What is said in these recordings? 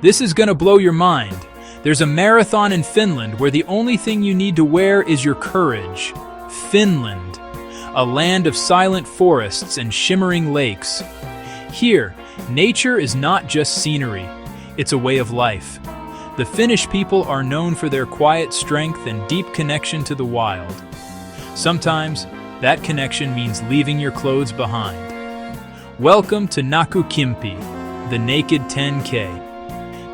This is gonna blow your mind. There's a marathon in Finland where the only thing you need to wear is your courage. Finland, a land of silent forests and shimmering lakes. Here, nature is not just scenery, it's a way of life. The Finnish people are known for their quiet strength and deep connection to the wild. Sometimes, that connection means leaving your clothes behind. Welcome to Nakukymppi, the naked 10K.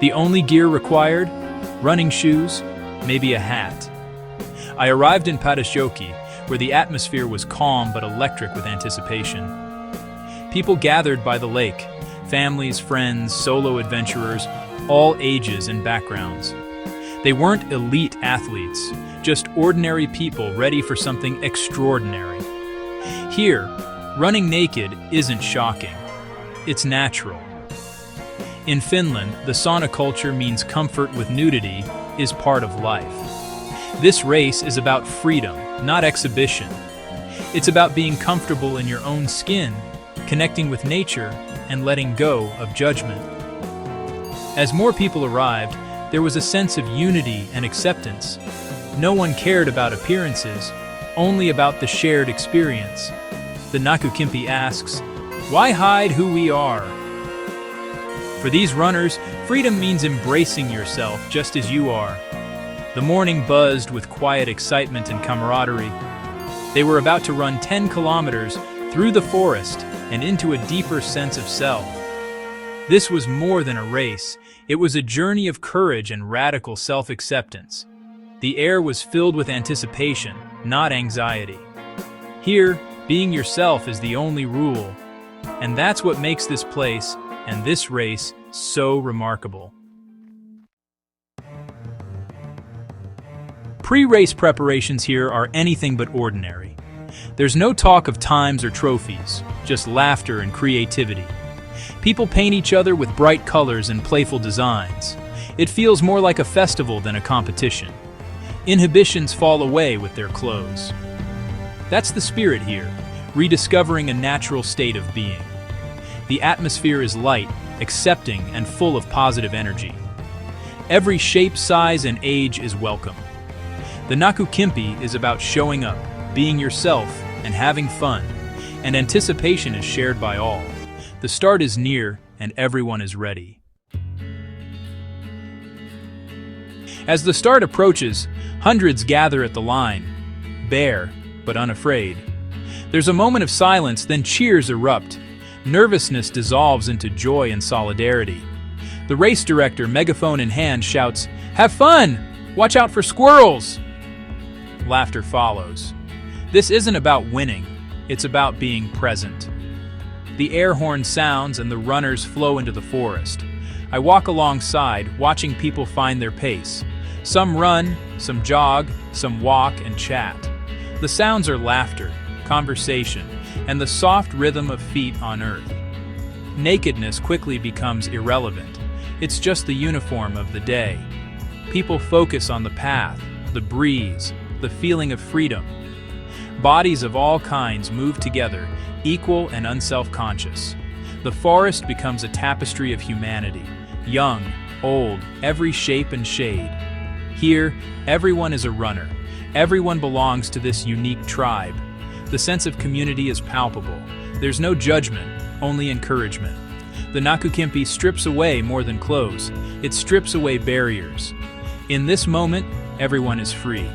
The only gear required? Running shoes, maybe a hat. I arrived in Patasjoki, where the atmosphere was calm but electric with anticipation. People gathered by the lake, families, friends, solo adventurers, all ages and backgrounds. They weren't elite athletes, just ordinary people ready for something extraordinary. Here, running naked isn't shocking. It's natural. In Finland, the sauna culture means comfort with nudity is part of life. This race is about freedom, not exhibition. It's about being comfortable in your own skin, connecting with nature, and letting go of judgment. As more people arrived, there was a sense of unity and acceptance. No one cared about appearances, only about the shared experience. The Nakukymppi asks, "Why hide who we are?" For these runners, freedom means embracing yourself just as you are. The morning buzzed with quiet excitement and camaraderie. They were about to run 10 kilometers through the forest and into a deeper sense of self. This was more than a race. It was a journey of courage and radical self-acceptance. The air was filled with anticipation, not anxiety. Here, being yourself is the only rule. And that's what makes this place and this race so remarkable. Pre-race preparations here are anything but ordinary. There's no talk of times or trophies, just laughter and creativity. People paint each other with bright colors and playful designs. It feels more like a festival than a competition. Inhibitions fall away with their clothes. That's the spirit here, rediscovering a natural state of being. The atmosphere is light, accepting, and full of positive energy. Every shape, size, and age is welcome. The Nakukymppi is about showing up, being yourself, and having fun, and anticipation is shared by all. The start is near, and everyone is ready. As the start approaches, hundreds gather at the line, bare but unafraid. There's a moment of silence, then cheers erupt. Nervousness dissolves into joy and solidarity. The race director, megaphone in hand, shouts, "Have fun! Watch out for squirrels!" Laughter follows. This isn't about winning, it's about being present. The air horn sounds and the runners flow into the forest. I walk alongside, watching people find their pace. Some run, some jog, some walk and chat. The sounds are laughter, conversation, and the soft rhythm of feet on earth. Nakedness quickly becomes irrelevant. It's just the uniform of the day. People focus on the path, the breeze, the feeling of freedom. Bodies of all kinds move together, equal and unself-conscious. The forest becomes a tapestry of humanity, young, old, every shape and shade. Here, everyone is a runner. Everyone belongs to this unique tribe. The sense of community is palpable. There's no judgment, only encouragement. The Nakukymppi strips away more than clothes. It strips away barriers. In this moment, everyone is free.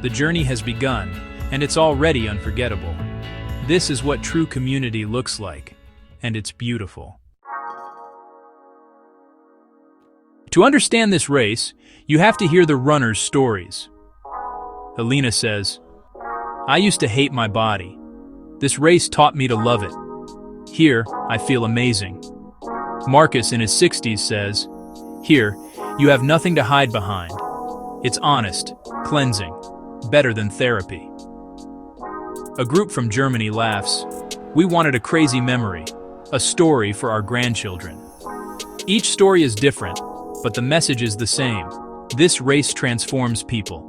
The journey has begun, and it's already unforgettable. This is what true community looks like, and it's beautiful. To understand this race, you have to hear the runners' stories. Helena says, "I used to hate my body. This race taught me to love it. Here, I feel amazing." Marcus in his 60s says, "Here, you have nothing to hide behind. It's honest, cleansing, better than therapy." A group from Germany laughs, "We wanted a crazy memory, a story for our grandchildren." Each story is different, but the message is the same. This race transforms people.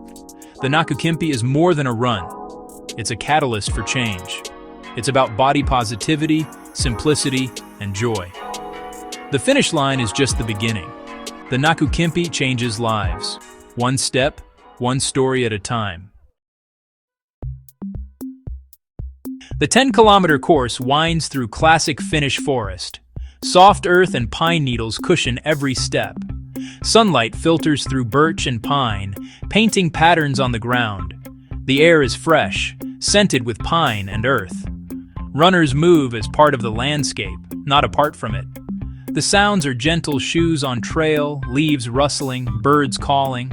The Nakukymppi is more than a run. It's a catalyst for change. It's about body positivity, simplicity, and joy. The finish line is just the beginning. The Nakukymppi changes lives. One step, one story at a time. The 10-kilometer course winds through classic Finnish forest. Soft earth and pine needles cushion every step. Sunlight filters through birch and pine, painting patterns on the ground. The air is fresh, scented with pine and earth. Runners move as part of the landscape, not apart from it. The sounds are gentle shoes on trail, leaves rustling, birds calling.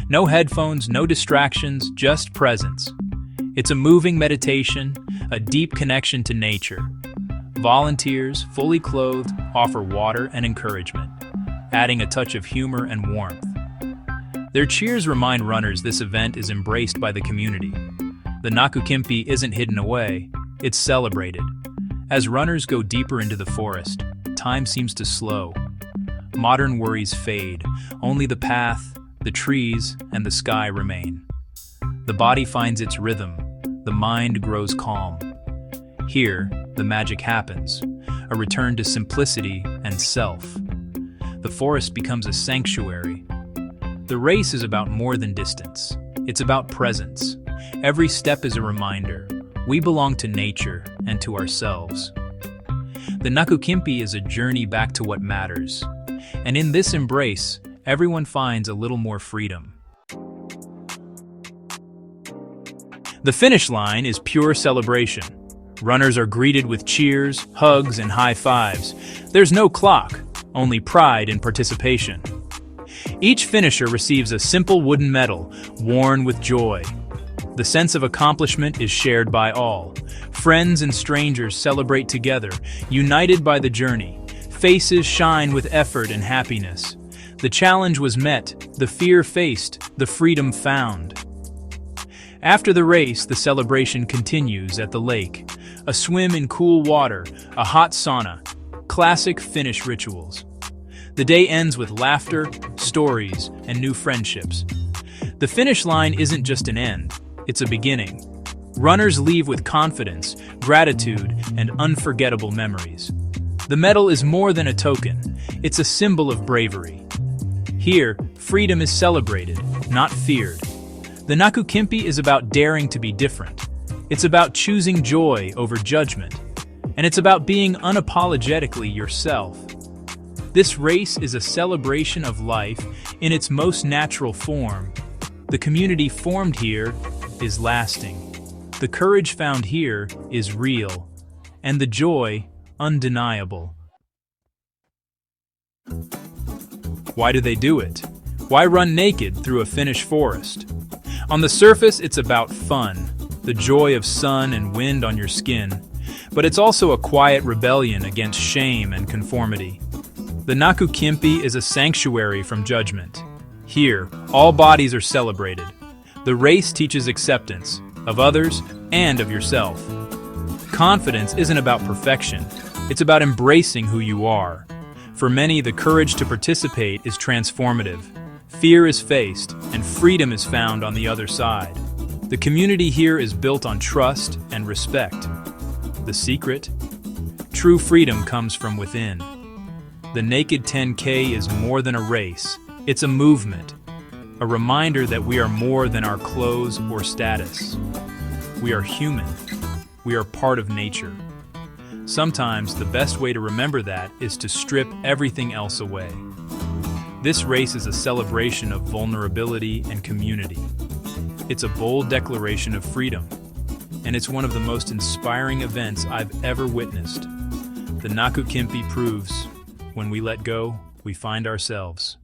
No headphones, no distractions, just presence. It's a moving meditation, a deep connection to nature. Volunteers, fully clothed, offer water and encouragement, adding a touch of humor and warmth. Their cheers remind runners this event is embraced by the community. The Nakukymppi isn't hidden away, it's celebrated. As runners go deeper into the forest, time seems to slow. Modern worries fade, only the path, the trees, and the sky remain. The body finds its rhythm, the mind grows calm. Here, the magic happens, a return to simplicity and self. The forest becomes a sanctuary. The race is about more than distance. It's about presence. Every step is a reminder. We belong to nature and to ourselves. The Nakukymppi is a journey back to what matters. And in this embrace, everyone finds a little more freedom. The finish line is pure celebration. Runners are greeted with cheers, hugs, and high fives. There's no clock, only pride in participation. Each finisher receives a simple wooden medal, worn with joy. The sense of accomplishment is shared by all. Friends and strangers celebrate together, united by the journey. Faces shine with effort and happiness. The challenge was met, the fear faced, the freedom found. After the race, the celebration continues at the lake. A swim in cool water, a hot sauna, classic Finnish rituals. The day ends with laughter, stories, and new friendships. The finish line isn't just an end, it's a beginning. Runners leave with confidence, gratitude, and unforgettable memories. The medal is more than a token, it's a symbol of bravery. Here, freedom is celebrated, not feared. The Nakukymppi is about daring to be different. It's about choosing joy over judgment. And it's about being unapologetically yourself. This race is a celebration of life in its most natural form. The community formed here is lasting. The courage found here is real. And the joy undeniable. Why do they do it? Why run naked through a Finnish forest? On the surface, it's about fun, the joy of sun and wind on your skin, but it's also a quiet rebellion against shame and conformity. The Nakukymppi is a sanctuary from judgment. Here, all bodies are celebrated. The race teaches acceptance of others and of yourself. Confidence isn't about perfection, it's about embracing who you are. For many, the courage to participate is transformative. Fear is faced, and freedom is found on the other side. The community here is built on trust and respect. The secret? True freedom comes from within. The Naked 10K is more than a race. It's a movement, a reminder that we are more than our clothes or status. We are human. We are part of nature. Sometimes the best way to remember that is to strip everything else away. This race is a celebration of vulnerability and community. It's a bold declaration of freedom, and it's one of the most inspiring events I've ever witnessed. The Nakukymppi proves, when we let go, we find ourselves.